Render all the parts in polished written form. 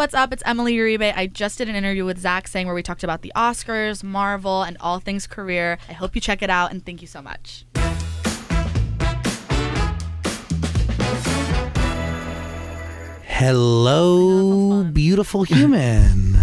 what's up? It's Emily Uribe. I just did an interview with Zach Sang where we talked about the Oscars, Marvel, and all things career. I hope you check it out, and thank you so much. Hello, beautiful human.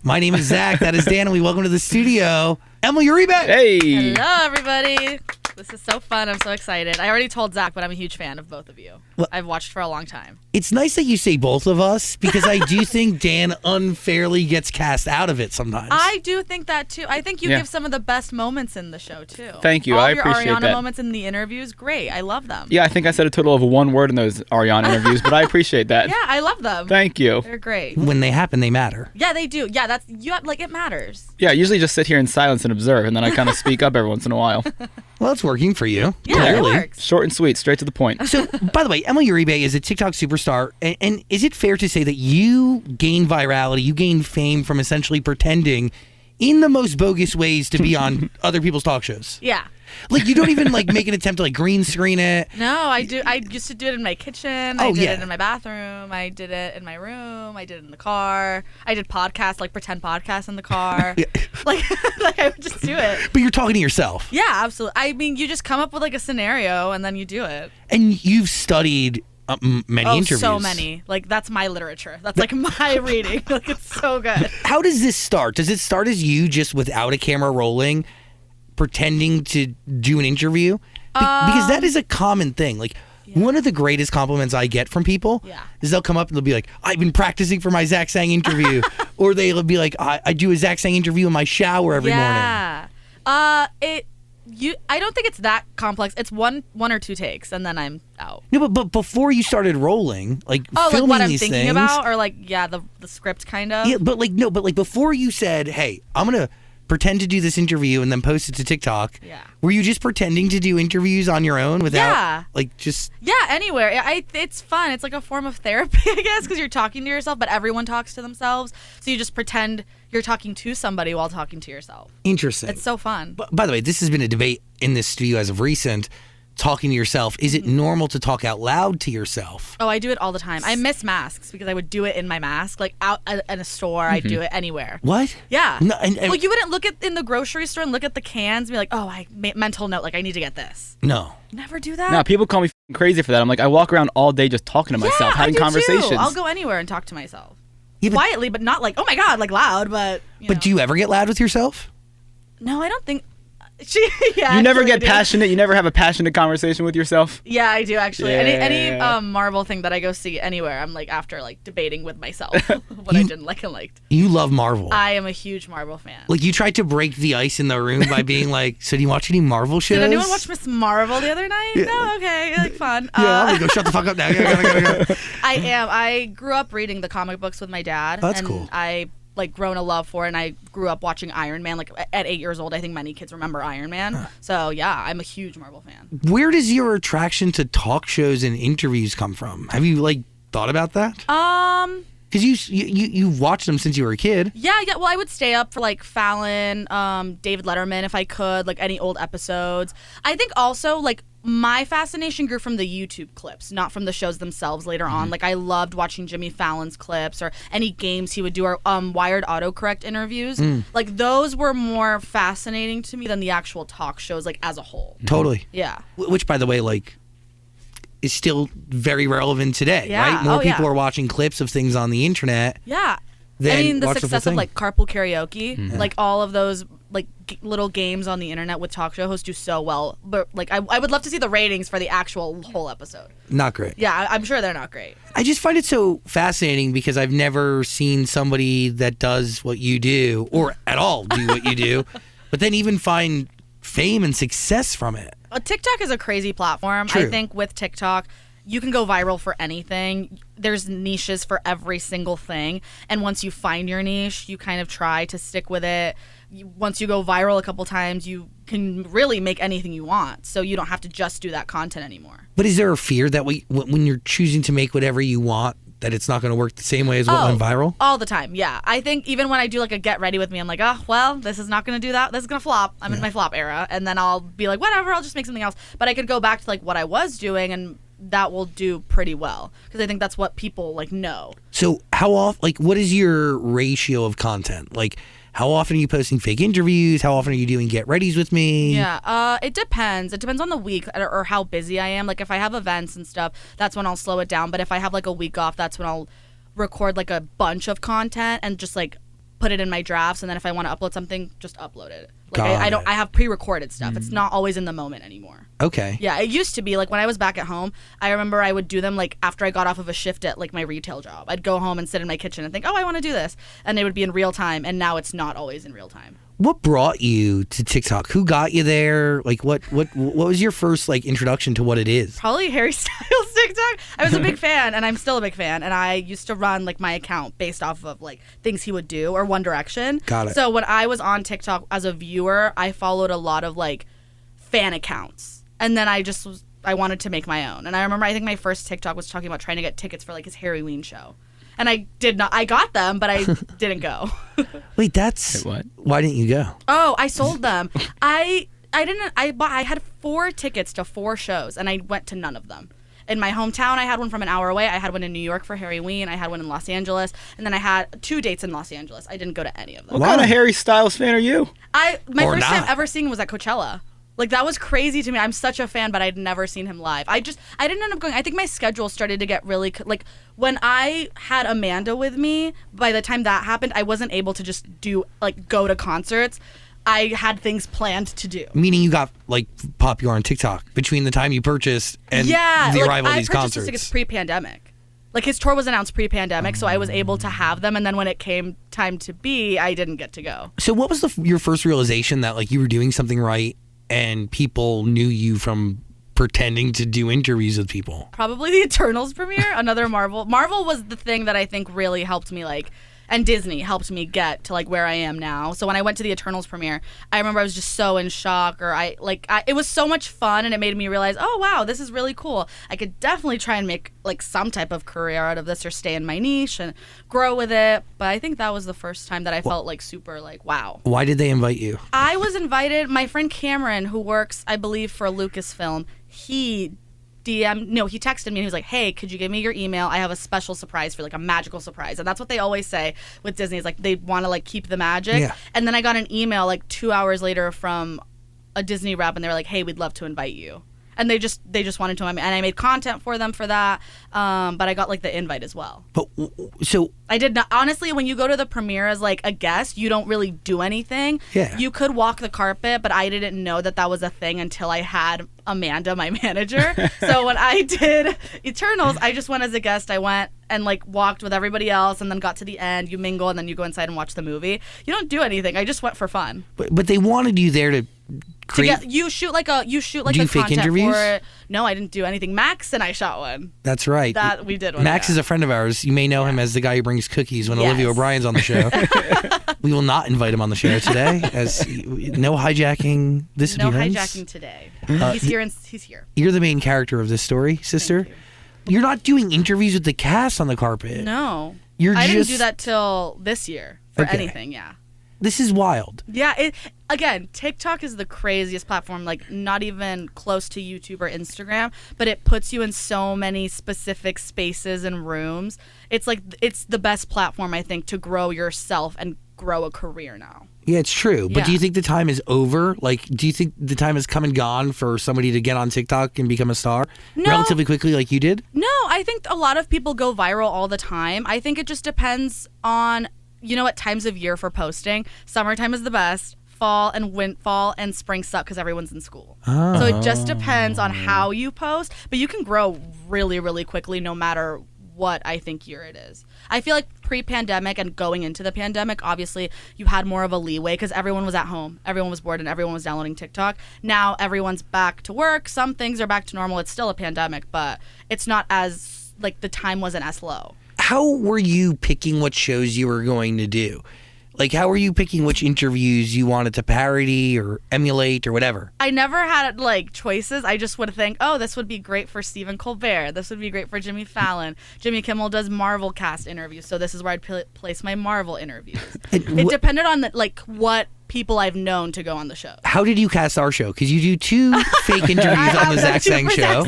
My name is Zach. That is Dan, and we welcome to the studio, Emily Uribe. Hey. Hello, everybody. This is so fun. I'm so excited. I already told Zach, but I'm a huge fan of both of you. Well, I've watched for a long time. It's nice that you say both of us, because I do think Dan unfairly gets cast out of it sometimes. I do think that, too. I think you give some of the best moments in the show, too. Thank you. All I of your appreciate Ariana that. moments in the interviews, great. I love them. Yeah, I think I said a total of one word in those Ariana interviews, but I appreciate that. Yeah, I love them. Thank you. They're great. When they happen, they matter. Yeah, they do. Yeah, that's it matters. Yeah, I usually just sit here in silence and observe, and then I kind of speak up every once in a while. Well, it's working for you. Yeah, clearly. it works. Short and sweet, straight to the point. So, by the way, Emily Uribe is a TikTok superstar, and is it fair to say that you gain virality, you gain fame from essentially pretending in the most bogus ways to be on other people's talk shows? Yeah. Like, you don't even make an attempt to green screen it. No, I do. I used to do it in my kitchen. Oh, I did yeah. it in my bathroom. I did it in my room. I did it in the car. I did podcasts, pretend podcasts in the car. Yeah. like I would just do it. But you're talking to yourself. Yeah, absolutely. I mean, you just come up with a scenario and then you do it. And you've studied many interviews. So many. That's my literature. That's my reading. It's so good. How does this start? Does it start as you just without a camera rolling, pretending to do an interview? Because that is a common thing. One of the greatest compliments I get from people is they'll come up and they'll be like, I've been practicing for my Zach Sang interview. Or they'll be like, I do a Zach Sang interview in my shower every morning. Yeah. I don't think it's that complex. It's one or two takes and then I'm out. No, but before you started rolling, filming what I'm these thinking things, about, or the script kind of. Yeah, but before you said, hey, I'm gonna pretend to do this interview and then post it to TikTok. Yeah. Were you just pretending to do interviews on your own without just? Yeah, anywhere. It's fun. It's like a form of therapy, I guess, because you're talking to yourself, but everyone talks to themselves. So you just pretend you're talking to somebody while talking to yourself. Interesting. It's so fun. But by the way, this has been a debate in this studio as of recent. Talking to yourself, is it normal to talk out loud to yourself? Oh, I do it all the time. I miss masks because I would do it in my mask, out in a store. I'd do it anywhere. What? Yeah. No, you wouldn't look in the grocery store and look at the cans and be like, oh, mental note, I need to get this. No. Never do that. No, people call me crazy for that. I'm like, I walk around all day just talking to myself, having I do conversations. Too. I'll go anywhere and talk to myself. Yeah, quietly, but not oh my God, loud, but But do you ever get loud with yourself? No, I don't think. You never get passionate. You never have a passionate conversation with yourself. Yeah, I do actually. Yeah. Any Marvel thing that I go see anywhere, I'm after debating with myself what I didn't like and liked. You love Marvel. I am a huge Marvel fan. You tried to break the ice in the room by being like, so do you watch any Marvel shows? Did anyone watch Miss Marvel the other night? Yeah. No, okay, fun. Yeah, I'm gonna go shut the fuck up now. Gotta. I grew up reading the comic books with my dad. Oh, that's and cool. I grown a love for it, and I grew up watching Iron Man. At 8 years old, I think many kids remember Iron Man. Huh. So yeah, I'm a huge Marvel fan. Where does your attraction to talk shows and interviews come from? Have you thought about that? Because you've watched them since you were a kid. Yeah. Well, I would stay up for Fallon, David Letterman if I could, any old episodes. I think also my fascination grew from the YouTube clips, not from the shows themselves later on. I loved watching Jimmy Fallon's clips or any games he would do, or Wired autocorrect interviews. Those were more fascinating to me than the actual talk shows, as a whole. Totally. Yeah. Which, by the way, is still very relevant today, right? More people are watching clips of things on the internet. Yeah. The success of Carpool Karaoke, all of those little games on the internet with talk show hosts do so well. But I would love to see the ratings for the actual whole episode. Not great. Yeah, I'm sure they're not great. I just find it so fascinating because I've never seen somebody that does what you do, or at all do what you do, but then even find fame and success from it. TikTok is a crazy platform. True. I think with TikTok, you can go viral for anything. There's niches for every single thing. And once you find your niche, you kind of try to stick with it. Once you go viral a couple times, you can really make anything you want. So you don't have to just do that content anymore. But is there a fear that when you're choosing to make whatever you want, that it's not going to work the same way as what went viral? All the time, yeah. I think even when I do a get ready with me, I'm this is not going to do that. This is going to flop. I'm in my flop era. And then I'll be whatever, I'll just make something else. But I could go back to what I was doing and that will do pretty well because I think that's what people like know. So how often, like, what is your ratio of content? Like, how often are you posting fake interviews? How often are you doing get readies with me? Yeah, it depends. It depends on the week or how busy I am. Like if I have events and stuff, that's when I'll slow it down. But if I have like a week off, that's when I'll record like a bunch of content and just like put it in my drafts. And then if I want to upload something, just upload it. Like I have pre-recorded stuff. It's not always in the moment anymore. Okay. Yeah, it used to be like when I was back at home, I remember I would do them like after I got off of a shift at like my retail job. I'd go home and sit in my kitchen and think, oh, I want to do this. And it would be in real time. And now it's not always in real time. What brought you to TikTok? Who got you there? Like what was your first like introduction to what it is? Probably Harry Styles TikTok. I was a big fan and I'm still a big fan. And I used to run like my account based off of like things he would do or One Direction. Got it. So when I was on TikTok as a viewer, I followed a lot of like fan accounts. And then I wanted to make my own. And I remember I think my first TikTok was talking about trying to get tickets for like his Halloween show. And I got them, but I didn't go. Wait, what? Why didn't you go? Oh, I sold them. I had 4 tickets to 4 shows and I went to none of them. In my hometown, I had one from an hour away. I had one in New York for Halloween. I had one in Los Angeles. And then I had 2 dates in Los Angeles. I didn't go to any of them. What kind of Harry Styles fan are you? My first time ever seeing was at Coachella. Like, that was crazy to me. I'm such a fan, but I'd never seen him live. I didn't end up going. I think my schedule started to get really, like, when I had Amanda with me, by the time that happened, I wasn't able to just go to concerts. I had things planned to do. Meaning you got, like, popular on TikTok between the time you purchased and the arrival of these concerts. I purchased the tickets pre-pandemic. Like, his tour was announced pre-pandemic, so I was able to have them. And then when it came time to be, I didn't get to go. So what was your first realization that, like, you were doing something right and people knew you from pretending to do interviews with people? Probably the Eternals premiere, another Marvel. Marvel was the thing that I think really helped me, like, and Disney helped me get to like where I am now. So when I went to the Eternals premiere, I remember I was just so in shock, or it was so much fun, and it made me realize, oh wow, this is really cool. I could definitely try and make like some type of career out of this, or stay in my niche and grow with it. But I think that was the first time that I felt like super like wow. Why did they invite you? I was invited. My friend Cameron, who works, I believe, for Lucasfilm, he texted me and he was like, hey, could you give me your email? I have a special surprise for, like, a magical surprise. And that's what they always say with Disney, is like they want to like keep the magic. Yeah. And then I got an email like 2 hours later from a Disney rep, and they were like, hey, we'd love to invite you. And they just wanted to invite me, and I made content for them for that. But I got like the invite as well. But so I did not, honestly, when you go to the premiere as like a guest, you don't really do anything. Yeah. You could walk the carpet, but I didn't know that was a thing until I had Amanda, my manager. So when I did Eternals, I just went as a guest. I went and like walked with everybody else, and then got to the end, you mingle, and then you go inside and watch the movie. You don't do anything. I just went for fun. But they wanted you there to create. You shoot like the fake content interviews? for it. No, I didn't do anything. Max and I shot one. That's right. That we did one. Max is a friend of ours. You may know him as the guy who brings cookies when Olivia O'Brien's on the show. We will not invite him on the show today, as no hijacking this no appearance. Hijacking today. He's here. You're the main character of this story, sister. You're not doing interviews with the cast on the carpet. No. I didn't do that till this year for anything, yeah. This is wild. Yeah, again, TikTok is the craziest platform, like not even close to YouTube or Instagram, but it puts you in so many specific spaces and rooms. It's like, it's the best platform, I think, to grow yourself and grow a career now. Yeah, it's true. But do you think the time is over? Like, do you think the time has come and gone for somebody to get on TikTok and become a star relatively quickly like you did? No, I think a lot of people go viral all the time. I think it just depends on, what times of year for posting. Summertime is the best. Fall and spring suck because everyone's in school. So it just depends on how you post. But you can grow really, really quickly no matter what I think year it is. I feel like pre-pandemic and going into the pandemic, obviously you had more of a leeway because everyone was at home, everyone was bored, and everyone was downloading TikTok. Now everyone's back to work. Some things are back to normal. It's still a pandemic, but it's not as, like, the time wasn't as low. How were you picking what shows you were going to do? Like, how were you picking which interviews you wanted to parody or emulate or whatever? I never had, like, choices. I just would think, oh, this would be great for Stephen Colbert. This would be great for Jimmy Fallon. Jimmy Kimmel does Marvel cast interviews, so this is where I'd place my Marvel interviews. It depended on, what people I've known to go on the show. How did you cast our show? Because you do 2 fake interviews on the Zach Sang show.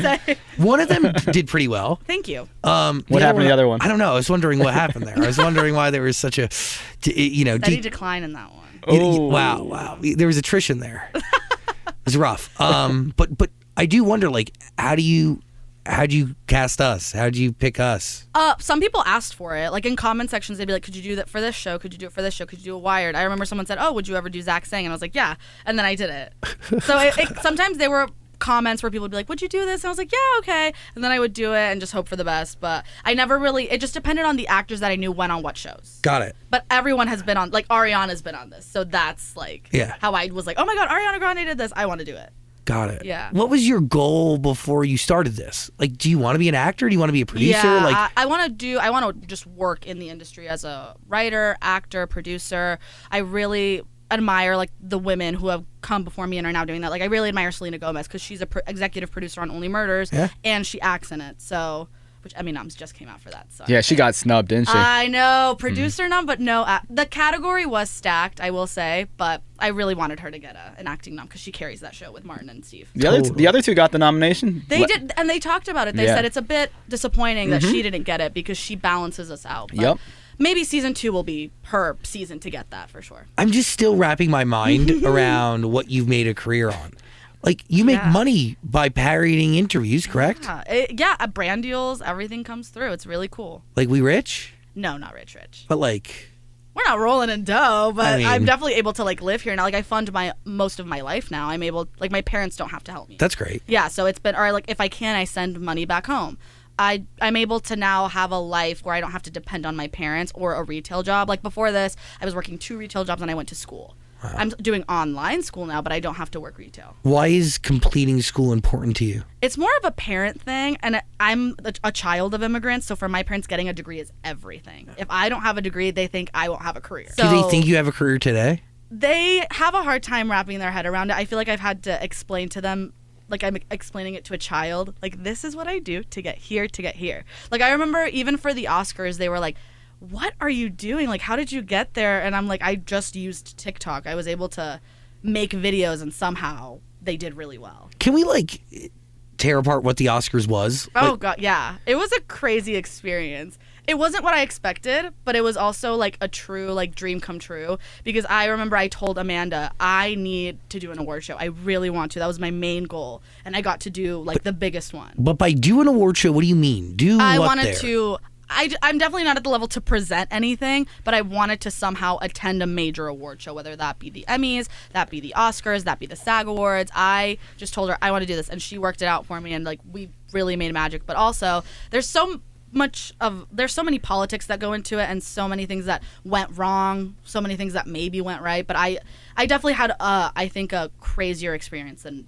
One of them did pretty well. Thank you. What happened to the other one? I don't know. I was wondering what happened there. I was wondering why there was such a, steady decline in that one. Oh. Wow. There was attrition there. It was rough. But I do wonder, like, how'd you cast us? How'd you pick us? Some people asked for it. Like in comment sections, they'd be like, could you do that for this show? Could you do it for this show? Could you do a Wired? I remember someone said, oh, would you ever do Zach Sang? And I was like, yeah. And then I did it. So sometimes they were comments where people would be like, would you do this? And I was like, yeah, okay. And then I would do it and just hope for the best. But I never really, it just depended on the actors that I knew went on what shows. Got it. But everyone has been on, like Ariana's been on this. So that's like how I was like, oh my God, Ariana Grande did this. I want to do it. Got it. Yeah. What was your goal before you started this? Like, do you want to be an actor? Do you want to be a producer? Yeah, I want to just work in the industry as a writer, actor, producer. I really admire like the women who have come before me and are now doing that. Like I really admire Selena Gomez because she's a executive producer on Only Murders and she acts in it. So, which Emmy noms just came out for that. So yeah, she got snubbed, didn't she? I know, producer nom, but no, the category was stacked, I will say. But I really wanted her to get an acting nom because she carries that show with Martin and Steve. The other two got the nomination. They did, and they talked about it. They said it's a bit disappointing that she didn't get it because she balances us out. But maybe season 2 will be her season to get that for sure. I'm just still wrapping my mind around what you've made a career on. Like, you make money by parodying interviews, correct? Yeah, brand deals, everything comes through. It's really cool. Like, we rich? No, not rich. But, like... We're not rolling in dough, but I'm definitely able to, like, live here now. Like, I fund most of my life now. I'm able... Like, my parents don't have to help me. That's great. Yeah, so it's been... Or, like, if I can, I send money back home. I'm able to now have a life where I don't have to depend on my parents or a retail job. Like, before this, I was working 2 retail jobs and I went to school. Wow. I'm doing online school now, but I don't have to work retail. Why is completing school important to you? It's more of a parent thing, and I'm a child of immigrants, so for my parents, getting a degree is everything. If I don't have a degree, they think I won't have a career. Do they think you have a career today? They have a hard time wrapping their head around it. I feel like I've had to explain to them, like I'm explaining it to a child, like this is what I do to get here, to get here. Like I remember even for the Oscars, they were like, what are you doing? Like, how did you get there? And I'm like, I just used TikTok. I was able to make videos and somehow they did really well. Can we, like, tear apart what the Oscars was? Oh, God, yeah. It was a crazy experience. It wasn't what I expected, but it was also, like, a true, like, dream come true. Because I remember I told Amanda, I need to do an award show. I really want to. That was my main goal. And I got to do, like, the biggest one. But by do an award show, what do you mean? I'm definitely not at the level to present anything, but I wanted to somehow attend a major award show, whether that be the Emmys, that be the Oscars, that be the SAG Awards. I just told her I want to do this, and she worked it out for me, and like we really made magic. But also, there's so many politics that go into it, and so many things that went wrong, so many things that maybe went right. But I definitely had I think a crazier experience than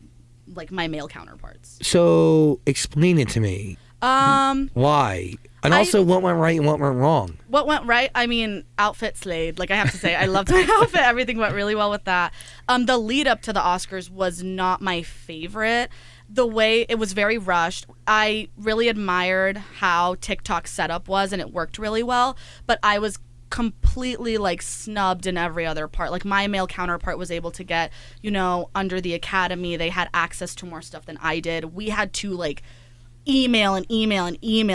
like my male counterparts. So explain it to me. Why? And also, what went right and what went wrong? What went right? I mean, outfit slayed. Like, I have to say, I loved my outfit. Everything went really well with that. The lead up to the Oscars was not my favorite. The way it was very rushed. I really admired how TikTok's setup was, and it worked really well. But I was completely like snubbed in every other part. Like my male counterpart was able to get, under the Academy. They had access to more stuff than I did. We had to like email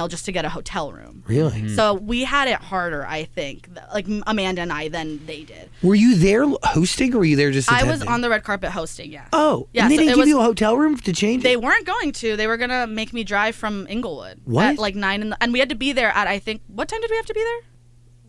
just to get a hotel room. Really? Mm-hmm. So we had it harder, I think, like Amanda and I, than they did. Were you there hosting or were you there just attending? I was on the red carpet hosting, yeah. Oh, yeah, and they didn't give you a hotel room to change They weren't going to. They were going to make me drive from Inglewood. What? At like 9 and we had to be there at, I think, what time did we have to be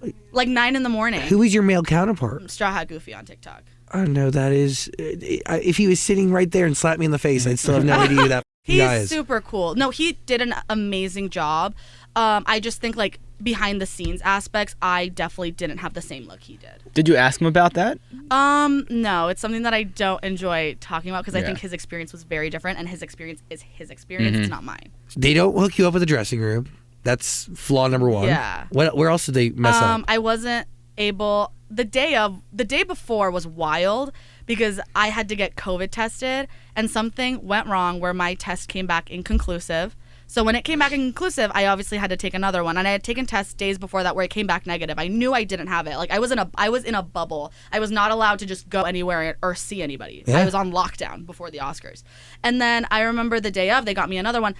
there? Like 9 in the morning. Who is your male counterpart? Straw Hat Goofy on TikTok. Oh, no, that is... If he was sitting right there and slapped me in the face, I'd still have no idea who that guy is. He's super cool. No, he did an amazing job. I just think, like, behind the scenes aspects, I definitely didn't have the same look he did. Did you ask him about that? No, it's something that I don't enjoy talking about because I think his experience was very different, and his experience is his experience. Mm-hmm. It's not mine. They don't hook you up with a dressing room. That's flaw number one. Yeah. Where else did they mess up? I wasn't able... The day before was wild because I had to get COVID tested and something went wrong where my test came back inconclusive. So when it came back inconclusive, I obviously had to take another one, and I had taken tests days before that where it came back negative. I knew I didn't have it. Like I was in a bubble. I was not allowed to just go anywhere or see anybody. I was on lockdown before the Oscars. And then I remember the day of, they got me another one.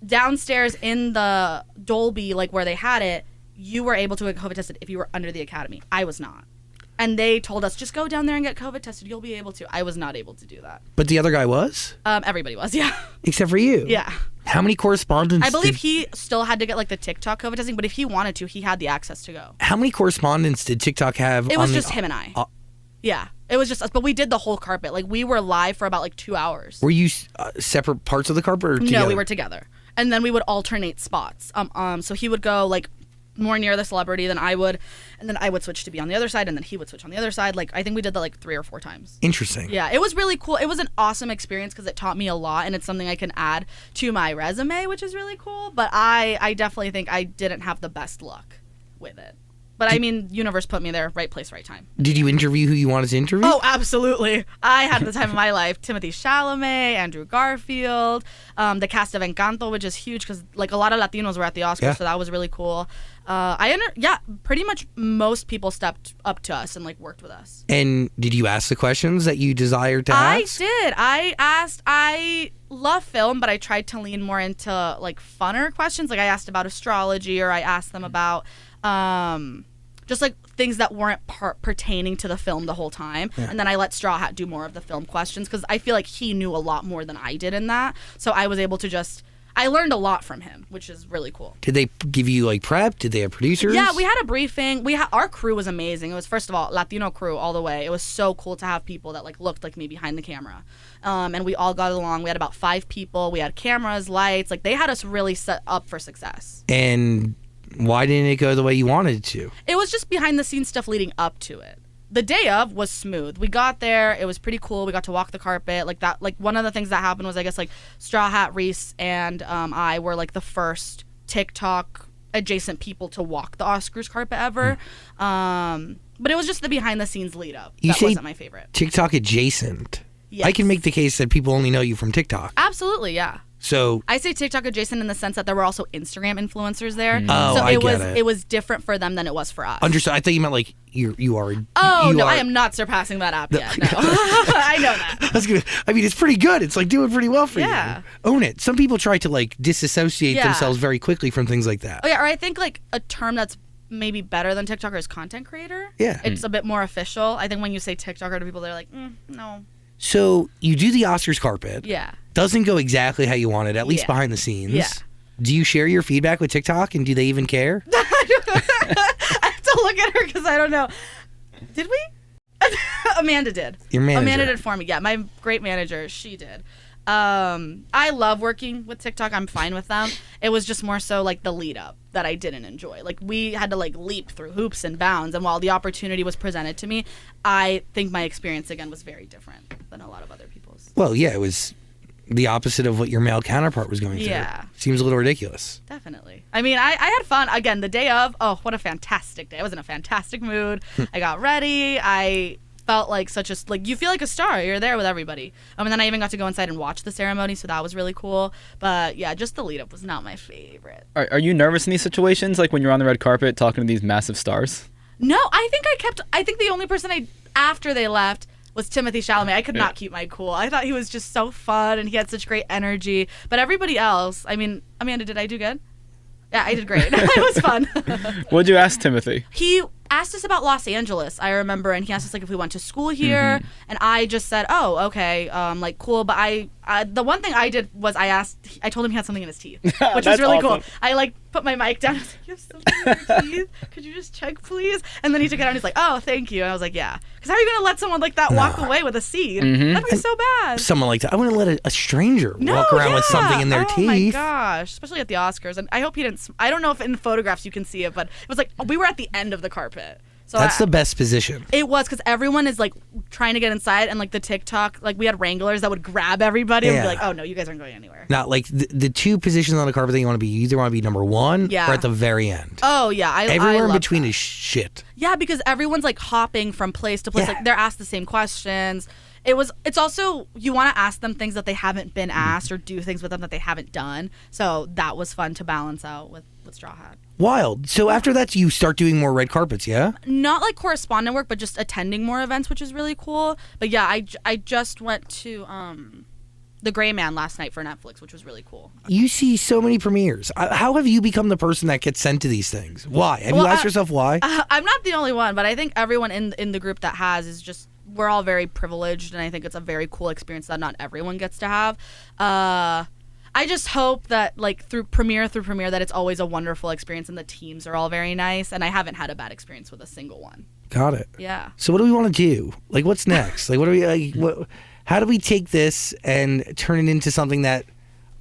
Downstairs in the Dolby, like where they had it, you were able to get COVID tested if you were under the Academy. I was not. And they told us, just go down there and get COVID tested. You'll be able to. I was not able to do that. But the other guy was? Everybody was, yeah. Except for you? Yeah. How many correspondents? I believe he still had to get like the TikTok COVID testing, but if he wanted to, he had the access to go. How many correspondents did TikTok have? It was just him and I. Yeah. It was just us, but we did the whole carpet. Like we were live for about like 2 hours. Were you separate parts of the carpet or together? No, we were together. And then we would alternate spots. So he would go like more near the celebrity than I would, and then I would switch to be on the other side, and then he would switch on the other side. Like I think we did that like 3 or 4 times. Interesting. Yeah, it was really cool. It was an awesome experience because it taught me a lot, and it's something I can add to my resume, which is really cool. But I definitely think I didn't have the best luck with it. But I mean, universe put me there, right place, right time. Did you interview who you wanted to interview? Oh, absolutely. I had the time of my life. Timothée Chalamet, Andrew Garfield, the cast of Encanto, which is huge because like a lot of Latinos were at the Oscars, so that was really cool. Pretty much most people stepped up to us and like worked with us. And did you ask the questions that you desired to ask? I did. I love film, but I tried to lean more into like funner questions. Like I asked about astrology, or I asked them about just like things that weren't pertaining to the film the whole time. Yeah. And then I let Straw Hat do more of the film questions because I feel like he knew a lot more than I did in that. So I was able to I learned a lot from him, which is really cool. Did they give you like prep? Did they have producers? Yeah, we had a briefing. Our crew was amazing. It was, first of all, Latino crew all the way. It was so cool to have people that like looked like me behind the camera. And we all got along. We had about 5 people. We had cameras, lights. Like they had us really set up for success. And why didn't it go the way you wanted it to? It was just behind the scenes stuff leading up to it. The day of was smooth. We got there. It was pretty cool. We got to walk the carpet. Like that. Like one of the things that happened was, I guess, like Straw Hat, Reese, and I were like the first TikTok adjacent people to walk the Oscars carpet ever. But it was just the behind the scenes lead up. That wasn't my favorite. TikTok adjacent. Yes. I can make the case that people only know you from TikTok. Absolutely, yeah. So I say TikTok adjacent in the sense that there were also Instagram influencers there. Oh, so I get it. It was different for them than it was for us. Understood. I thought you meant like you are. Oh no, I am not surpassing that app yet. No, I know that. I mean, it's pretty good. It's like doing pretty well for you. Own it. Some people try to like disassociate themselves very quickly from things like that. Oh yeah, or I think like a term that's maybe better than TikToker is content creator. Yeah, it's a bit more official. I think when you say TikToker to people, they're like, no. So you do the Oscars carpet. Yeah. Doesn't go exactly how you wanted, at least behind the scenes. Yeah. Do you share your feedback with TikTok, and do they even care? I have to look at her because I don't know. Did we? Amanda did. Your manager. Amanda did for me. Yeah, my great manager. She did. I love working with TikTok. I'm fine with them. It was just more so like the lead up that I didn't enjoy. Like we had to like leap through hoops and bounds, and while the opportunity was presented to me, I think my experience again was very different than a lot of other people's. Well, yeah, it was the opposite of what your male counterpart was going through. Yeah. Seems a little ridiculous. Definitely. I mean, I had fun. Again, the day of, what a fantastic day. I was in a fantastic mood. I got ready. I felt like you feel like a star. You're there with everybody. And then I even got to go inside and watch the ceremony, so that was really cool. But yeah, just the lead up was not my favorite. Are you nervous in these situations, like when you're on the red carpet talking to these massive stars? No, I think the only person after they left was Timothée Chalamet. I could not keep my cool. I thought he was just so fun and he had such great energy. But everybody else, I mean, Amanda, did I do good? Yeah, I did great. It was fun. What'd you ask Timothée? He asked us about Los Angeles, I remember, and he asked us like if we went to school here, and I just said, "Oh, okay, like cool." But I the one thing I did was I told him he had something in his teeth, which was really cool. I like put my mic down. I was like, "You have something in your teeth? Could you just check, please?" And then he took it out and he's like, "Oh, thank you." And I was like, "Yeah," because how are you gonna let someone like that walk away with a seed? That'd be so bad. Someone like that, I wouldn't let a stranger walk around with something in their teeth. Oh my gosh, especially at the Oscars. And I hope he didn't. I don't know if in photographs you can see it, but it was like we were at the end of the carpet. So that's the best position. It was, because everyone is like trying to get inside, and like the TikTok, like we had wranglers that would grab everybody and be like, "Oh no, you guys aren't going anywhere." Not like the two positions on the carpet that you want to be. You either want to be number one or at the very end. Oh yeah, everywhere in between that. is shit. Yeah, because everyone's like hopping from place to place. Like they're asked the same questions. It's also, you want to ask them things that they haven't been asked or do things with them that they haven't done. So that was fun to balance out with Straw Hat. Wild. So after that, you start doing more red carpets, yeah? Not like correspondent work, but just attending more events, which is really cool. But yeah, I just went to The Gray Man last night for Netflix, which was really cool. You see so many premieres. How have you become the person that gets sent to these things? Why? Have you asked yourself why? I'm not the only one, but I think everyone in the group that has is just, we're all very privileged, and I think it's a very cool experience that not everyone gets to have. I just hope that like through premiere that it's always a wonderful experience and the teams are all very nice, and I haven't had a bad experience with a single one. Got it. Yeah. So what do we want to do? Like, what's next? Like, what do we like? How do we take this and turn it into something that,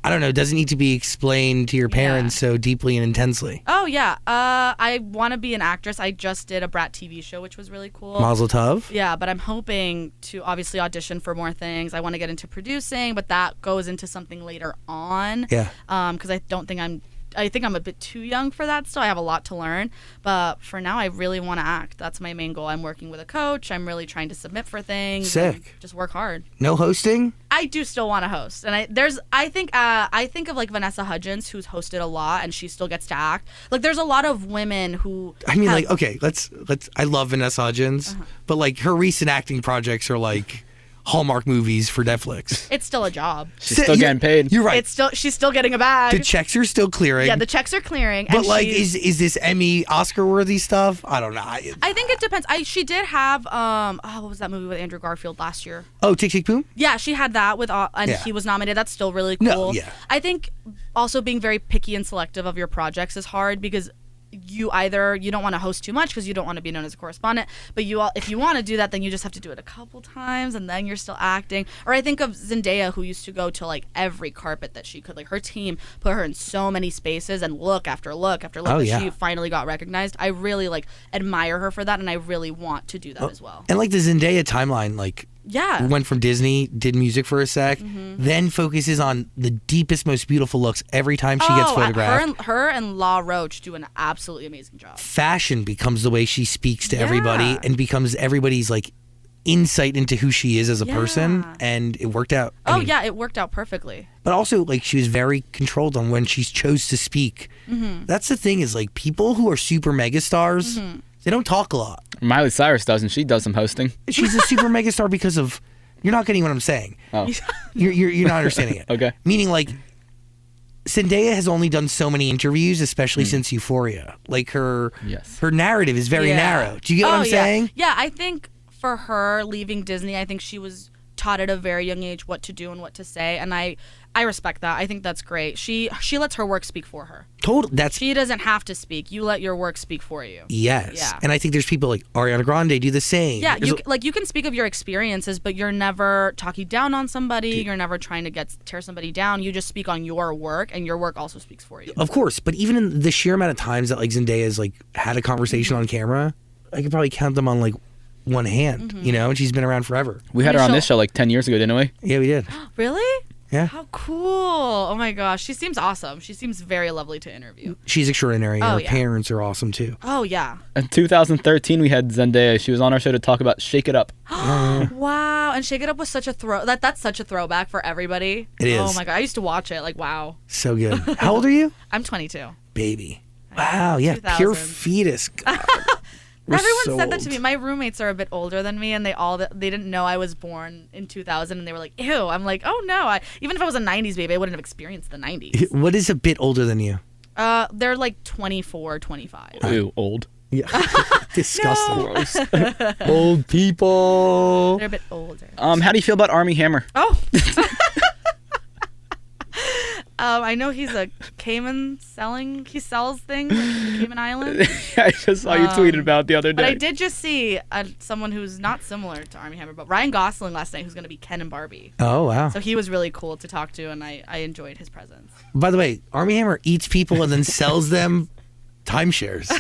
I don't know, doesn't need to be explained to your parents so deeply and intensely? Oh, yeah. I want to be an actress. I just did a Brat TV show, which was really cool. Mazel tov. Yeah, but I'm hoping to obviously audition for more things. I want to get into producing, but that goes into something later on. Yeah. Because I think I'm a bit too young for that still. I have a lot to learn. But for now, I really want to act. That's my main goal. I'm working with a coach. I'm really trying to submit for things. Sick. Just work hard. No hosting? I do still want to host. And I think of like Vanessa Hudgens, who's hosted a lot and she still gets to act. Like there's a lot of women who like, okay, let's I love Vanessa Hudgens, but like her recent acting projects are like Hallmark movies for Netflix. It's still a job. She's still getting paid. You're right. She's still getting a bag. The checks are still clearing. Yeah, the checks are clearing. But like, is this Emmy Oscar worthy stuff? I don't know. I think it depends. She did have what was that movie with Andrew Garfield last year? Oh, Tick Tick Boom? Yeah, she had that with and he was nominated. That's still really cool. No, yeah. I think also being very picky and selective of your projects is hard because you don't want to host too much because you don't want to be known as a correspondent, but if you want to do that, then you just have to do it a couple times and then you're still acting. Or I think of Zendaya, who used to go to like every carpet that she could. Like her team put her in so many spaces and look after look after look she finally got recognized. I really like admire her for that, and I really want to do that as well. And like the Zendaya timeline, like went from Disney, did music for a sec, then focuses on the deepest, most beautiful looks every time she gets photographed. Her and La Roche do an absolutely amazing job. Fashion becomes the way she speaks to everybody and becomes everybody's like insight into who she is as a person, and it worked out. It worked out perfectly. But also, like, she was very controlled on when she chose to speak. That's the thing, is like people who are super megastars, they don't talk a lot. Miley Cyrus does, and she does some hosting. She's a super megastar because of, you're not getting what I'm saying. Oh. You're not understanding it. Okay. Meaning, like, Zendaya has only done so many interviews, especially since Euphoria. Like, her narrative is very narrow. Do you get what I'm saying? Yeah, I think for her leaving Disney, I think she was taught at a very young age what to do and what to say, and I respect that. I think that's great. She lets her work speak for her. Totally. She doesn't have to speak. You let your work speak for you. Yes. Yeah. And I think there's people like Ariana Grande do the same. Yeah, you can speak of your experiences, but you're never talking down on somebody. You're never trying to tear somebody down. You just speak on your work, and your work also speaks for you. Of course, but even in the sheer amount of times that like Zendaya has like had a conversation on camera, I could probably count them on like one hand, you know, and she's been around forever. We had her on this show like 10 years ago, didn't we? Yeah, we did. Really? Yeah. How cool. Oh my gosh. She seems awesome. She seems very lovely to interview. She's extraordinary. Her parents are awesome too. Oh, yeah. In 2013, we had Zendaya. She was on our show to talk about Shake It Up. Wow. And Shake It Up was such a that's such a throwback for everybody. It is. Oh my God. I used to watch it. Like, wow. So good. How old are you? I'm 22. Baby. Wow. Yeah. 2000. Pure fetus. God. Everyone said that to me. My roommates are a bit older than me, and they didn't know I was born in 2000, and they were like, "Ew." I'm like, "Oh no." Even if I was a '90s baby, I wouldn't have experienced the '90s. What is a bit older than you? They're like 24, 25. Ew, old. Yeah. Disgusting. Old people. They're a bit older. How do you feel about Armie Hammer? Oh. I know he's a Cayman he sells things in the Cayman Islands. I just saw you tweeted about it the other day. But I did just see someone who's not similar to Armie Hammer, but Ryan Gosling last night, who's going to be Ken and Barbie. Oh, wow. So he was really cool to talk to, and I enjoyed his presence. By the way, Armie Hammer eats people and then sells them timeshares.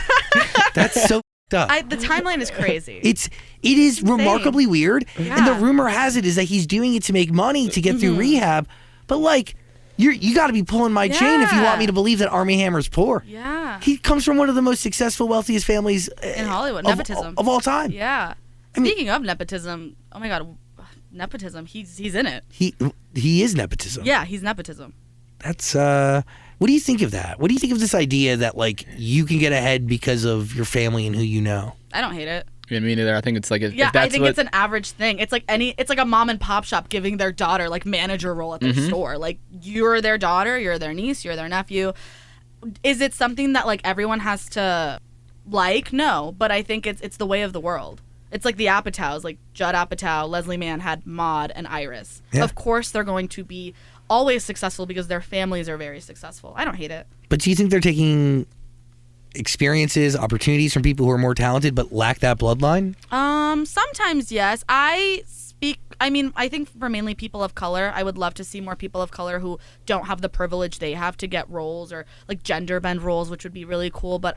That's so up. The timeline is crazy. It is remarkably weird. Yeah. And the rumor has it is that he's doing it to make money to get through rehab. But like, you got to be pulling my chain if you want me to believe that Armie Hammer's poor. Yeah. He comes from one of the most successful, wealthiest families in Hollywood. Nepotism. Of all time. Yeah. Speaking of nepotism, oh my God, Nepotism. He's in it. He is nepotism. Yeah, he's nepotism. That's what do you think of that? What do you think of this idea that like you can get ahead because of your family and who you know? I don't hate it. Yeah, me neither. I think it's like if that's I think it's an average thing. It's like a mom and pop shop giving their daughter like manager role at their store. Like you're their daughter, you're their niece, you're their nephew. Is it something that like everyone has to like? No, but I think it's the way of the world. It's like the Apatows, like Judd Apatow, Leslie Mann had Maude and Iris. Yeah. Of course they're going to be always successful because their families are very successful. I don't hate it. But do you think they're taking experiences, opportunities from people who are more talented but lack that bloodline? Sometimes yes. I think for mainly people of color, I would love to see more people of color who don't have the privilege they have to get roles or like gender bend roles, which would be really cool. But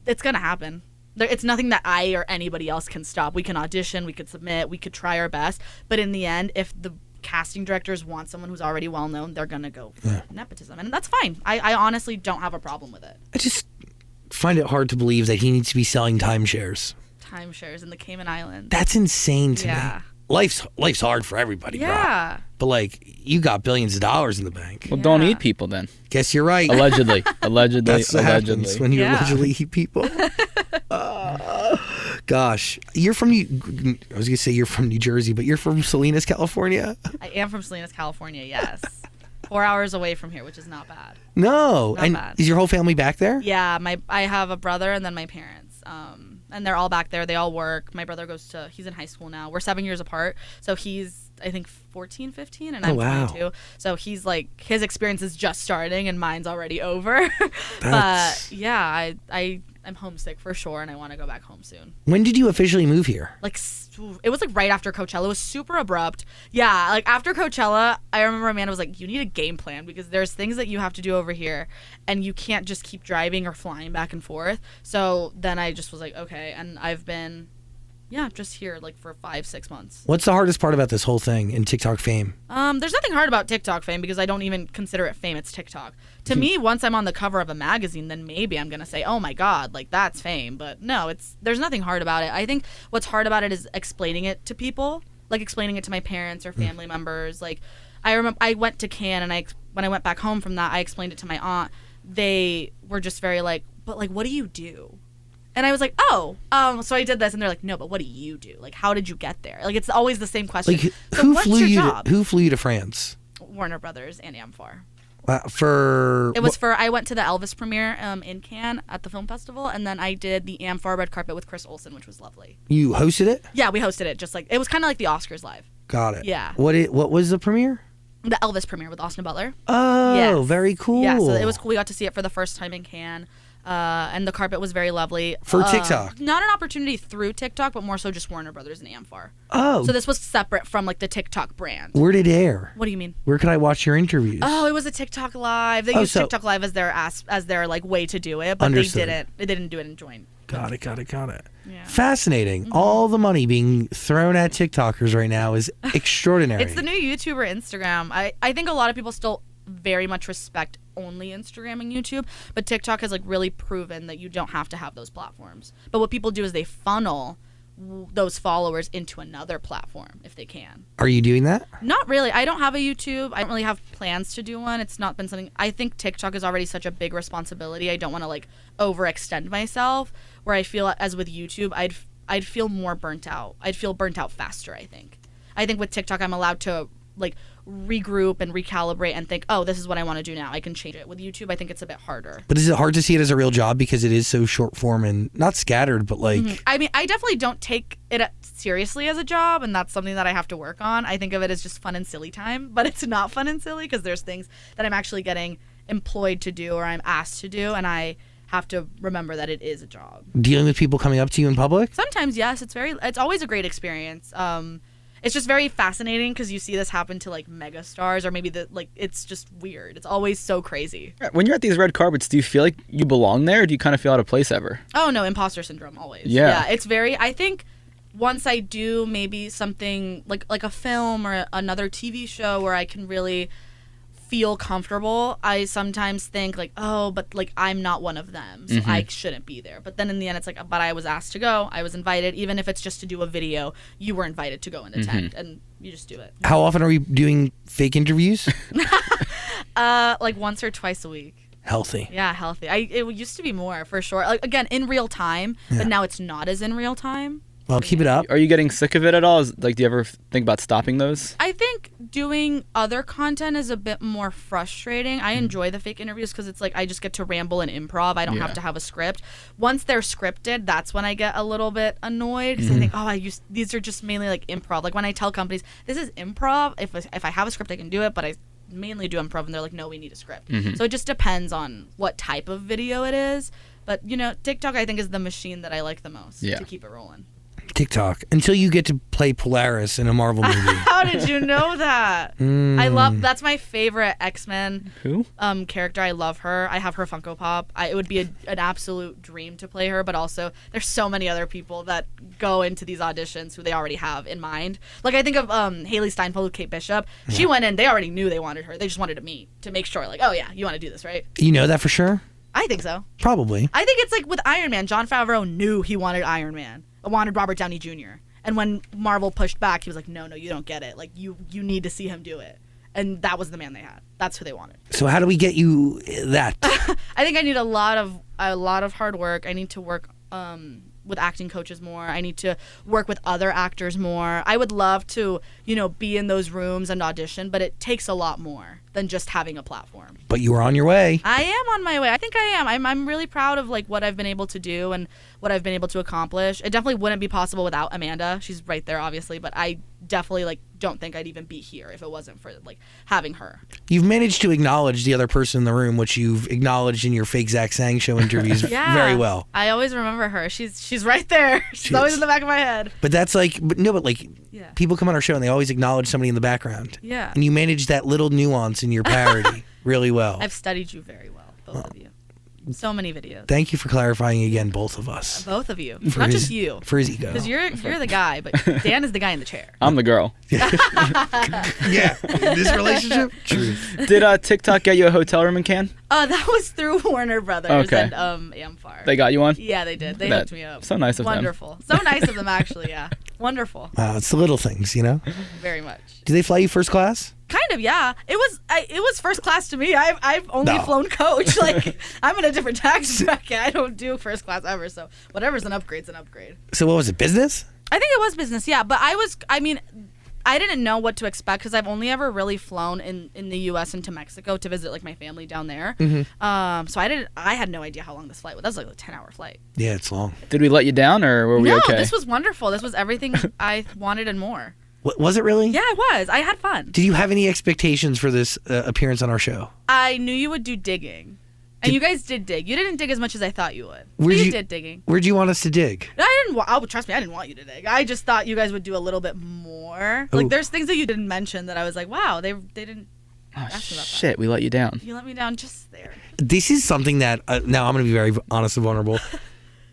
it's gonna happen. It's nothing that I or anybody else can stop. We can audition, we could submit, we could try our best. But in the end, if the casting directors want someone who's already well known, they're gonna go for nepotism, and that's fine. I honestly don't have a problem with it. I just find it hard to believe that he needs to be selling timeshares. Timeshares in the Cayman Islands. That's insane to me. Life's hard for everybody, bro. But like, you got billions of dollars in the bank. Well, don't eat people then. Guess you're right. Allegedly. That's what happens when you allegedly eat people. Gosh, you're from I was gonna say you're from New Jersey, but you're from Salinas, California. I am from Salinas, California. Yes, 4 hours away from here, which is not bad. No, not bad. Is your whole family back there? Yeah, I have a brother and then my parents. And they're all back there. They all work. My brother he's in high school now. We're 7 years apart. So he's, I think, 14, 15, and I'm 22. So he's like, his experience is just starting and mine's already over. But yeah, I'm homesick for sure, and I want to go back home soon. When did you officially move here? Like, it was like right after Coachella. It was super abrupt. Yeah, like after Coachella, I remember Amanda was like, you need a game plan because there's things that you have to do over here, and you can't just keep driving or flying back and forth. So then I just was like, okay, and I've been, just here like for 5-6 months. What's the hardest part about this whole thing in TikTok fame? There's nothing hard about TikTok fame because I don't even consider it fame. It's TikTok. To me, once I'm on the cover of a magazine, then maybe I'm going to say, oh my God, like that's fame. But no, there's nothing hard about it. I think what's hard about it is explaining it to people, like explaining it to my parents or family members. Like I remember I went to Cannes and when I went back home from that, I explained it to my aunt. They were just very like, but like, what do you do? And I was like, so I did this. And they're like, no, but what do you do? Like, how did you get there? Like, it's always the same question. Like, so who flew you to France? Warner Brothers and Amphar. I went to the Elvis premiere in Cannes at the film festival, and then I did the Amphar red carpet with Chris Olsen, which was lovely. You hosted it? Yeah, we hosted it. Just like it was kind of like the Oscars live. Got it. Yeah. What was the premiere? The Elvis premiere with Austin Butler. Oh, yes. Very cool. Yeah, so it was cool. We got to see it for the first time in Cannes. And the carpet was very lovely. For TikTok? Not an opportunity through TikTok, but more so just Warner Brothers and Amphar. Oh. So this was separate from like the TikTok brand. Where did it air? What do you mean? Where could I watch your interviews? Oh, it was a TikTok Live. They used TikTok Live as their like way to do it, but Understood. they didn't do it in Join. Got it. Yeah. Fascinating. Mm-hmm. All the money being thrown at TikTokers right now is extraordinary. It's the new YouTuber Instagram. I think a lot of people still very much respect only Instagram and YouTube, but TikTok has like really proven that you don't have to have those platforms. But what people do is they funnel those followers into another platform if they can. Are you doing that? Not really. I don't have a YouTube. I don't really have plans to do one. It's not been something. I think TikTok is already such a big responsibility. I don't want to like overextend myself. Where I feel as with YouTube, I'd feel more burnt out. I'd feel burnt out faster. I think with TikTok, I'm allowed to like regroup and recalibrate and think, oh, this is what I want to do now. I can change it. With YouTube, I think it's a bit harder. But is it hard to see it as a real job because it is so short form and not scattered, but like... Mm-hmm. I mean, I definitely don't take it seriously as a job, and that's something that I have to work on. I think of it as just fun and silly time, but it's not fun and silly because there's things that I'm actually getting employed to do or I'm asked to do, and I have to remember that it is a job. Dealing with people coming up to you in public? Sometimes, yes. It's always a great experience. It's just very fascinating because you see this happen to like mega stars or maybe it's just weird. It's always so crazy. When you're at these red carpets, do you feel like you belong there or do you kind of feel out of place ever? Oh, no, imposter syndrome always. Yeah. It's very, I think once I do maybe something like a film or another TV show where I can really feel comfortable, I sometimes think like, oh, but like I'm not one of them, so I shouldn't be there. But then in the end, it's like, but I was asked to go. I was invited, even if it's just to do a video. You were invited to go and attend, and you just do it. How often are we doing fake interviews? Like once or twice a week. Healthy. Yeah, healthy. It used to be more for sure. Like again, in real time, but now it's not as in real time. Well, keep it up. Are you getting sick of it at all? Do you ever think about stopping those? I think doing other content is a bit more frustrating. I enjoy the fake interviews because it's like I just get to ramble and improv. I don't have to have a script. Once they're scripted, that's when I get a little bit annoyed because I think, these are just mainly like improv. Like when I tell companies, this is improv. If I have a script, I can do it, but I mainly do improv, and they're like, no, we need a script. So it just depends on what type of video it is. But, TikTok, I think, is the machine that I like the most to keep it rolling. TikTok until you get to play Polaris in a Marvel movie. How did you know that? That's my favorite X-Men character. I love her. I have her Funko Pop. It would be an absolute dream to play her, but also there's so many other people that go into these auditions who they already have in mind. Like I think of Haley Steinfeld, Kate Bishop. She went in, they already knew they wanted her. They just wanted to meet to make sure like, oh yeah, you want to do this, right? You know that for sure? I think so. Probably. I think it's like with Iron Man. Jon Favreau knew he wanted Iron Man. Wanted Robert Downey Jr. And when Marvel pushed back, he was like, no, you don't get it. Like, you need to see him do it. And that was the man they had. That's who they wanted. So how do we get you that? I think I need a lot of hard work. I need to work with acting coaches more. I need to work with other actors more. I would love to, be in those rooms and audition, but it takes a lot more than just having a platform. But you were on your way. I am on my way. I think I am. I'm really proud of like what I've been able to do and what I've been able to accomplish. It definitely wouldn't be possible without Amanda. She's right there, obviously, but I definitely don't think I'd even be here if it wasn't for having her. You've managed to acknowledge the other person in the room, which you've acknowledged in your fake Zach Sang show interviews very well. I always remember her. She's right there. She's always in the back of my head. But that's people come on our show and they always acknowledge somebody in the background. Yeah. And you manage that little nuance in your parody really well. I've studied you very well, both of you. So many videos. Tth you for clarifying again, both of us. Both of you. Not just you. For his ego. Because you're the guy, but Dan is the guy in the chair. I'm the girl. Yeah. This relationship? Truth. Did TikTok get you a hotel room in Cannes? That was through Warner Brothers and Amphar. They got you one? Yeah, they did. They hooked me up. So nice of them. Wonderful. So nice of them, actually, yeah. Wonderful. Wow, it's the little things, Very much. Do they fly you first class? Kind of, yeah. It was first class to me. I've only flown coach. Like I'm in a different tax bracket. I don't do first class ever. So whatever's an upgrade's an upgrade. So what was it? Business? I think it was business. Yeah, but I didn't know what to expect because I've only ever really flown in the U.S. into Mexico to visit my family down there. So I had no idea how long this flight was. That was like a 10-hour flight. Yeah, it's long. Did we let you down or were we okay? No, this was wonderful. This was everything I wanted and more. Was it really? Yeah, it was. I had fun. Did you have any expectations for this appearance on our show? I knew you would do digging. And you guys did dig. You didn't dig as much as I thought you would. But you did digging. Where'd you want us to dig? Trust me, I didn't want you to dig. I just thought you guys would do a little bit more. Like, there's things that you didn't mention that I was like, wow, they didn't ask me about that. Shit, we let you down. You let me down just there. This is something that, now I'm going to be very honest and vulnerable.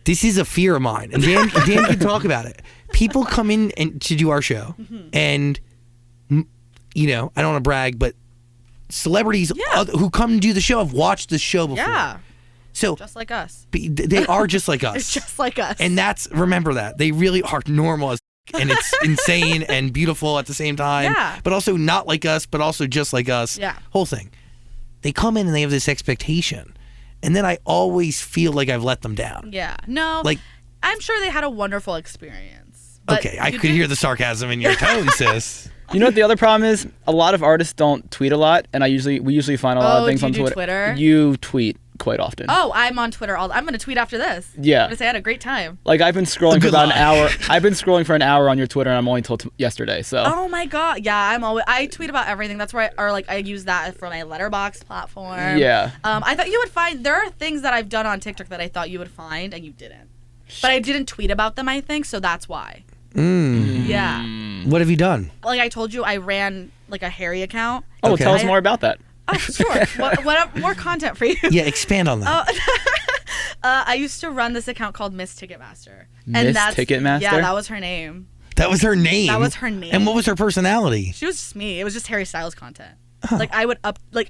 This is a fear of mine. And Dan can talk about it. People come in to do our show, and, I don't want to brag, but celebrities who come do the show have watched the show before. Yeah. So just like us. They are just like us. It's just like us. And remember that. They really are normal as and it's insane and beautiful at the same time. Yeah. But also not like us, but also just like us. Yeah. Whole thing. They come in and they have this expectation. And then I always feel like I've let them down. Yeah. No. I'm sure they had a wonderful experience. Okay, I could hear the sarcasm in your tone, sis. You know what the other problem is? A lot of artists don't tweet a lot, and we usually find a lot of things on Twitter. You tweet quite often. Oh, I'm on Twitter I'm going to tweet after this. Yeah. I'm going to say I had a great time. Like I've been scrolling for about an hour. I've been scrolling for an hour on your Twitter, and I'm only told yesterday. So. Oh my god, yeah, I tweet about everything. That's where I use that for my Letterboxd platform. Yeah. I thought you would find there are things that I've done on TikTok that I thought you would find, and you didn't. But I didn't tweet about them, I think, so that's why. Yeah. What have you done? Like I told you, I ran a Harry account. Oh, tell us more about that. Oh, sure. what more content for you? Yeah, expand on that. I used to run this account called Miss Ticketmaster. Miss Ticketmaster? Yeah, that was her name. That was her name? That was her name. And what was her personality? She was just me. It was just Harry Styles content. Like I would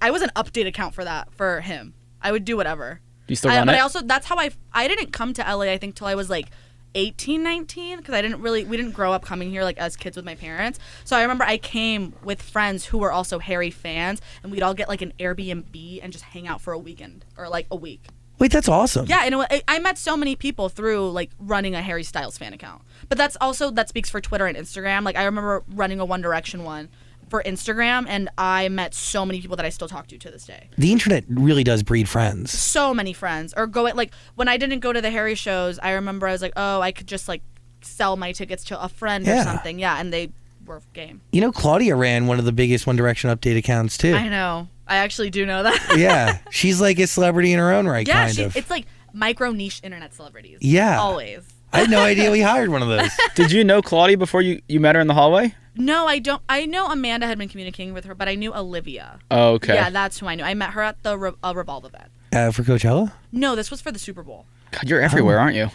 I was an update account for him. I would do whatever. Do you still run it? But I also, that's how I didn't come to LA, I think, till I was like 18, 19, because we didn't grow up coming here like as kids with my parents. So I remember I came with friends who were also Harry fans, and we'd all get like an Airbnb and just hang out for a weekend or like a week. Wait, that's awesome. Yeah, and I met so many people through like running a Harry Styles fan account. But that speaks for Twitter and Instagram. Like I remember running a One Direction one for Instagram, and I met so many people that I still talk to this day. The internet really does breed friends. So many friends. Or like when I didn't go to the Harry shows, I remember I was like, oh, I could just like sell my tickets to a friend or something. Yeah, and they were game. You know, Claudia ran one of the biggest One Direction update accounts too. I know. I actually do know that. Yeah, she's like a celebrity in her own right, kind of. It's like micro niche internet celebrities. Yeah. Always. I had no idea we hired one of those. Did you know Claudia before you met her in the hallway? No, I don't. I know Amanda had been communicating with her, but I knew Olivia. Oh, okay. Yeah, that's who I knew. I met her at the Revolve event. For Coachella? No, this was for the Super Bowl. God, you're everywhere, aren't you?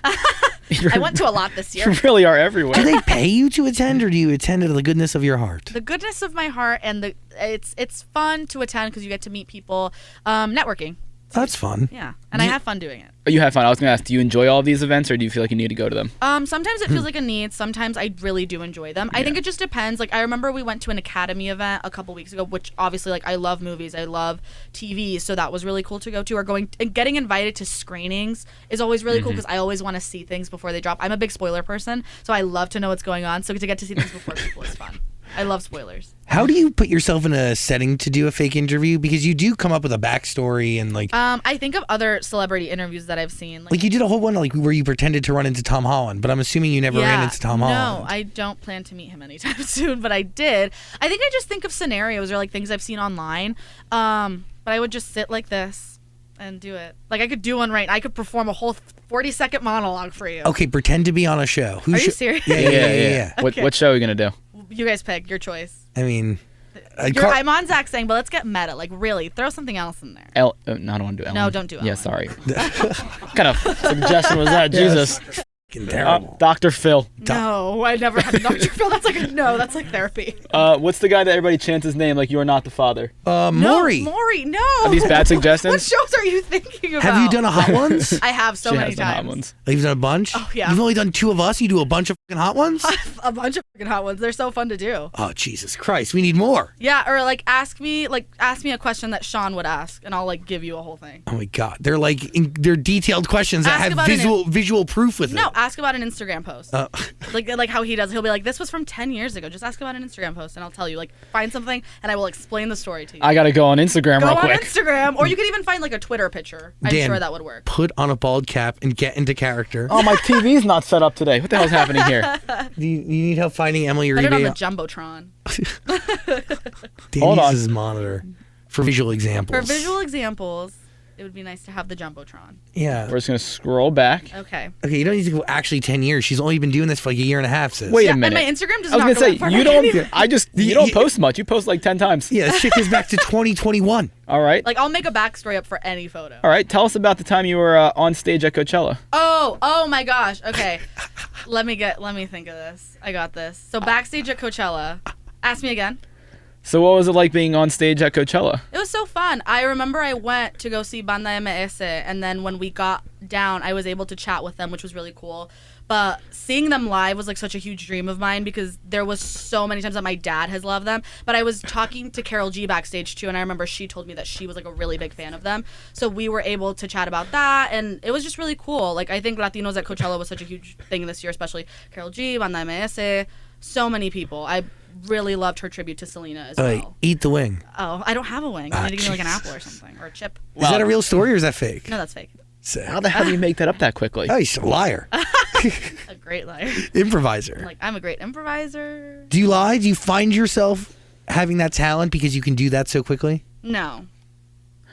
I went to a lot this year. You really are everywhere. Do they pay you to attend, or do you attend out of the goodness of your heart? The goodness of my heart, and it's fun to attend because you get to meet people, networking. That's fun. Yeah, and I have fun doing it. You have fun. I was going to ask, do you enjoy all of these events, or do you feel like you need to go to them? Sometimes it feels like a need. Sometimes I really do enjoy them. I think it just depends. Like, I remember we went to an Academy event a couple weeks ago, which obviously, like, I love movies. I love TV, so that was really cool to go to. Or getting invited to screenings is always really cool because I always want to see things before they drop. I'm a big spoiler person, so I love to know what's going on. So to get to see things before people is fun. I love spoilers. How do you put yourself in a setting to do a fake interview? Because you do come up with a backstory and like. I think of other celebrity interviews that I've seen. Like you did a whole one like where you pretended to run into Tom Holland, but I'm assuming you never ran into Tom Holland. No, I don't plan to meet him anytime soon, but I did. I think I just think of scenarios or like things I've seen online. But I would just sit like this and do it. Like I could do one I could perform a whole 40-second monologue for you. Okay, pretend to be on a show. Are you serious? Yeah. Okay. What show are you gonna do? You guys pick your choice. I mean, I'm on Zach saying, but let's get meta. Like, really, throw something else in there. No, I don't want to do Ellen. No, don't do Ellen. Yeah, sorry. What kind of suggestion was that? Jesus. Terrible. Dr. Phil. No, I never had a Dr. Phil. That's like therapy. What's the guy that everybody chants his name like you are not the father? Maury. No, Maury, no. Are these bad suggestions? What shows are you thinking about? Have you done a Hot Ones? I have so many times. Hot Ones. You've done a bunch? Oh, yeah. You've only done 2 of us? You do a bunch of fucking Hot Ones? A bunch of fucking Hot Ones. They're so fun to do. Oh, Jesus Christ. We need more. Yeah, or like ask me a question that Sean would ask, and I'll like give you a whole thing. Oh my God. They're like, they're detailed questions that have visual proof with it. No, ask about an Instagram post. Like how he does. He'll be like, this was from 10 years ago. Just ask about an Instagram post, and I'll tell you. Like, find something, and I will explain the story to you. I gotta go on Instagram real quick. Go on Instagram, or you could even find like a Twitter picture. I'm sure that would work. Put on a bald cap and get into character. Oh, my TV's not set up today. What the hell's happening here? Do you need help finding Emily Uribe? Put it on the Jumbotron. Dan uses his monitor for visual examples. For visual examples, it would be nice to have the Jumbotron. Yeah. We're just going to scroll back. Okay. Okay, you don't need to go actually 10 years. She's only been doing this for like a year and a half, sis. Wait a minute. And my Instagram does not go I was going to say, you don't post much. You post like 10 times. Yeah, this shit goes back to 2021. All right. Like, I'll make a backstory up for any photo. All right. Tell us about the time you were on stage at Coachella. Oh my gosh. Okay. Let me think of this. I got this. So backstage at Coachella. Ask me again. So what was it like being on stage at Coachella? It was so fun. I remember I went to go see Banda MS, and then when we got down, I was able to chat with them, which was really cool. But seeing them live was like such a huge dream of mine because there was so many times that my dad has loved them. But I was talking to Carol G backstage too, and I remember she told me that she was like a really big fan of them. So we were able to chat about that, and it was just really cool. Like, I think Latinos at Coachella was such a huge thing this year, especially Carol G, Banda MS, so many people. I really loved her tribute to Selena as well. Eat the wing. Oh, I don't have a wing. I need to give me like an apple or something, or a chip. Is that a real story or is that fake? No, that's fake. How the hell do you make that up that quickly? Oh, you're a liar. A great liar. Improviser. I'm a great improviser. Do you lie? Do you find yourself having that talent because you can do that so quickly? No.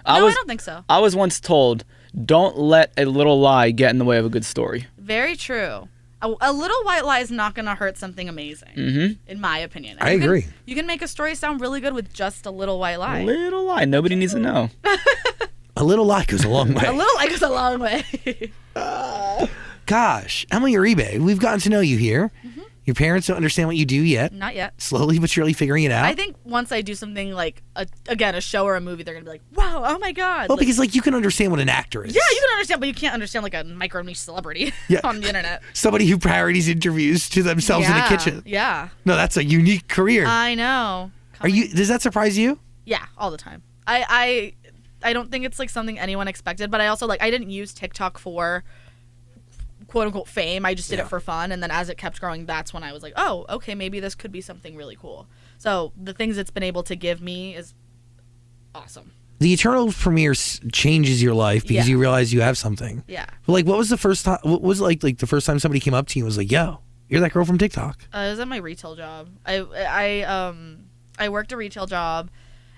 I don't think so. I was once told, don't let a little lie get in the way of a good story. Very true. A little white lie is not going to hurt something amazing, in my opinion. I agree. You can make a story sound really good with just a little white lie. A little lie. Nobody needs to know. A little lie goes a long way. A little lie goes a long way. Gosh, Emily Uribe, we've gotten to know you here. Your parents don't understand what you do yet. Not yet. Slowly but surely figuring it out. I think once I do something like, a show or a movie, they're going to be like, wow, oh my God. Well, because you can understand what an actor is. Yeah, you can understand, but you can't understand like a micro niche celebrity on the internet. Somebody who parodies interviews to themselves in a kitchen. Yeah. No, that's a unique career. I know. Does that surprise you? Yeah, all the time. I don't think it's like something anyone expected, but I also I didn't use TikTok for quote unquote fame. I just did it for fun, and then as it kept growing, that's when I was like, oh, okay, maybe this could be something really cool. So the things it's been able to give me is awesome. The Eternals premiere changes your life because you realize you have something. Yeah. But what was the first time? What was like the first time somebody came up to you and was like, "Yo, you're that girl from TikTok"? It was at my retail job. I worked a retail job,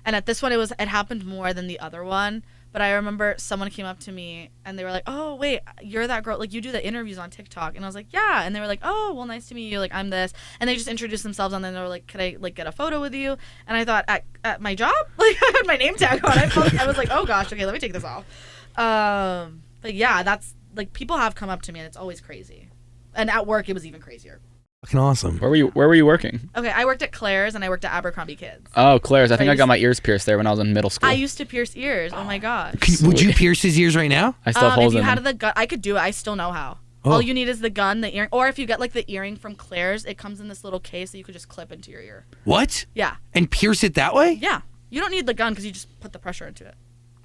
and at this one it happened more than the other one. But I remember someone came up to me and they were like, "Oh, wait, you're that girl, you do the interviews on TikTok." And I was like, "Yeah." And they were like, "Oh, well, nice to meet you. I'm this." And they just introduced themselves, and then they were like, "Could I get a photo with you?" And I thought, at my job? I had my name tag on. I was like, "Oh gosh, okay, let me take this off." But yeah, that's people have come up to me and it's always crazy. And at work it was even crazier. Fucking awesome. Where were you working? Okay, I worked at Claire's and I worked at Abercrombie Kids. Oh, Claire's. I think I got my ears pierced there when I was in middle school. I used to pierce ears. Oh my gosh. Would you pierce his ears right now? I still have holes in them. If you had the gun, I could do it. I still know how. Oh. All you need is the gun, the earring, or if you get the earring from Claire's, it comes in this little case that you could just clip into your ear. What? Yeah. And pierce it that way? Yeah. You don't need the gun because you just put the pressure into it.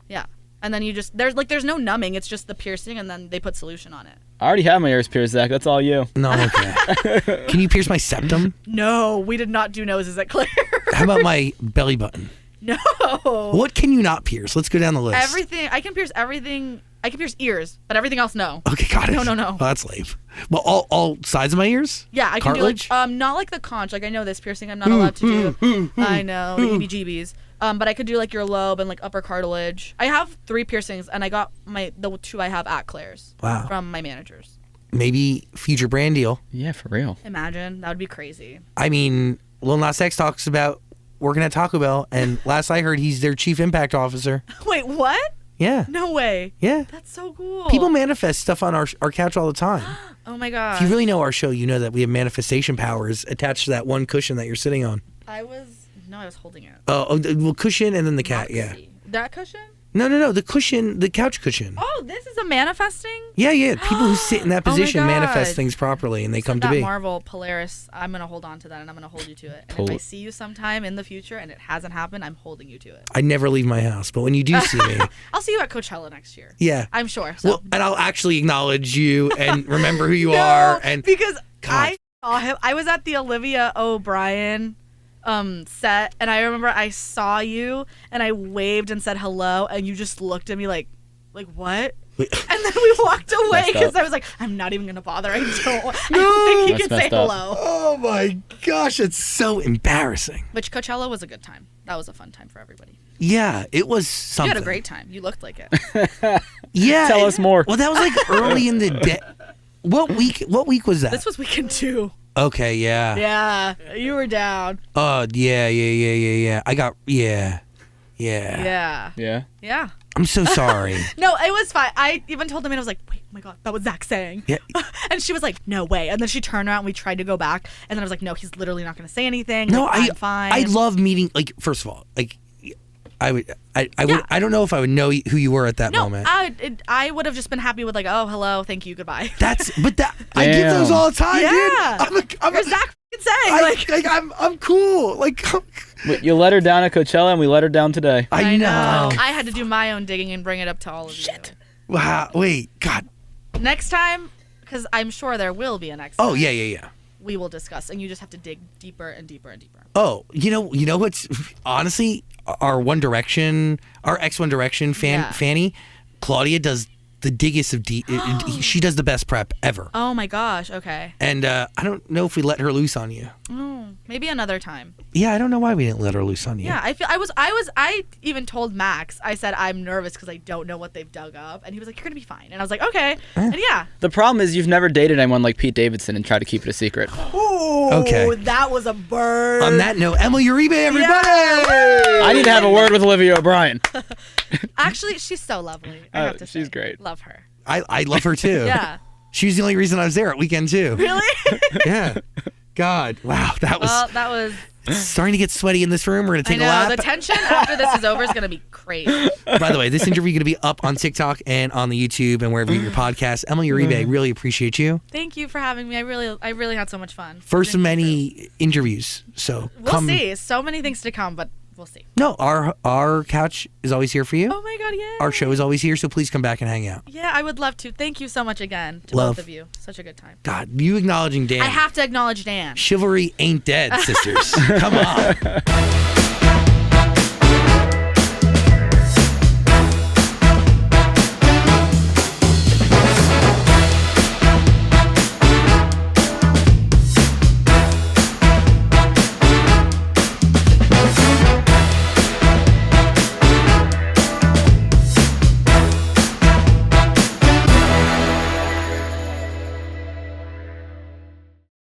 Yeah. And then you just there's no numbing. It's just the piercing, and then they put solution on it. I already have my ears pierced, Zach. That's all you. No, okay. Can you pierce my septum? No, we did not do noses at Claire. How about my belly button? No. What can you not pierce? Let's go down the list. Everything. I can pierce everything. I can pierce ears, but everything else, no. Okay, got it. No. Oh, that's lame. Well, all sides of my ears? Yeah, I can Cartilage? do not like the conch. I know this piercing I'm not allowed to do. I know, the EBGBs. But I could do your lobe and upper cartilage. I have 3 piercings, and I got the 2 I have at Claire's. Wow. From my managers. Maybe future brand deal. Yeah, for real. Imagine. That would be crazy. I mean, Lil Nas X talks about working at Taco Bell, and last I heard, he's their chief impact officer. Wait, what? Yeah. No way. Yeah. That's so cool. People manifest stuff on our couch all the time. Oh my god. If you really know our show, you know that we have manifestation powers attached to that one cushion that you're sitting on. I was holding it. Oh, well, cushion and then the cat, yeah. That cushion? No, the cushion, the couch cushion. Oh, this is a manifesting? Yeah. People who sit in that position God. manifest things properly, and they come to be. That Marvel Polaris, I'm going to hold on to that, and I'm going to hold you to it. And if I see you sometime in the future and it hasn't happened, I'm holding you to it. I never leave my house, but when you do see me... I'll see you at Coachella next year. Yeah. I'm sure. So. Well, and I'll actually acknowledge you and remember who you are. And because God. I saw him. I was at the Olivia O'Brien set, and I remember I saw you and I waved and said hello, and you just looked at me like what? And then we walked away because I was like, I'm not even gonna bother. I don't think he can say hello. Oh my gosh, it's so embarrassing. Which Coachella was a good time. That was a fun time for everybody. Yeah, it was something. You had a great time. You looked like it. Yeah. Tell us more. Well, that was early in the day. What week was that? This was weekend 2. Okay, yeah. Yeah, you were down. Yeah. I got Yeah. Yeah. I'm so sorry. No, it was fine. I even told him, and I was like, wait, oh my God, that was Zach saying. Yeah. And she was like, no way. And then she turned around and we tried to go back. And then I was like, no, he's literally not going to say anything. No, I'm fine. I love meeting, first of all, I don't know if I would know who you were at that moment. I would have just been happy with oh, hello, thank you, goodbye. I give those all the time, yeah. dude. You're Zach saying. I'm cool. You let her down at Coachella, and we let her down today. I know. I had to do my own digging and bring it up to all of you. Wow. Wait. God. Next time, because I'm sure there will be a next time. Oh, yeah. We will discuss, and you just have to dig deeper and deeper and deeper. Oh, you know what's honestly our ex One Direction Fanny, Claudia does the diggest of deep. She does the best prep ever. Oh my gosh. Okay. And I don't know if we let her loose on you. Oh, maybe another time. Yeah, I don't know why we didn't let her loose on you. Yeah, I even told Max, I said I'm nervous because I don't know what they've dug up, and he was like, you're gonna be fine, and I was like, okay. And yeah. The problem is you've never dated anyone like Pete Davidson and tried to keep it a secret. Ooh, okay. That was a bird. On that note, Emily Uribe, everybody. Yeah. I need to have a word with Olivia O'Brien. Actually, she's so lovely. I have to say. She's great. Love her. I love her too. Yeah. She was the only reason I was there at weekend 2. Really? Yeah. God. Wow. That was starting to get sweaty in this room. We're going to take a lap. The tension after this is over is going to be crazy. By the way, this interview is going to be up on TikTok and on the YouTube and wherever you get your podcast. Emily Uribe, really appreciate you. Thank you for having me. I really had so much fun. First of many interviews. So we'll see. So many things to come, but we'll see. No, our couch is always here for you. Oh my God, yeah. Our show is always here, so please come back and hang out. Yeah, I would love to. Thank you so much again to both of you. Such a good time. God, you acknowledging Dan. I have to acknowledge Dan. Chivalry ain't dead, sisters. Come on.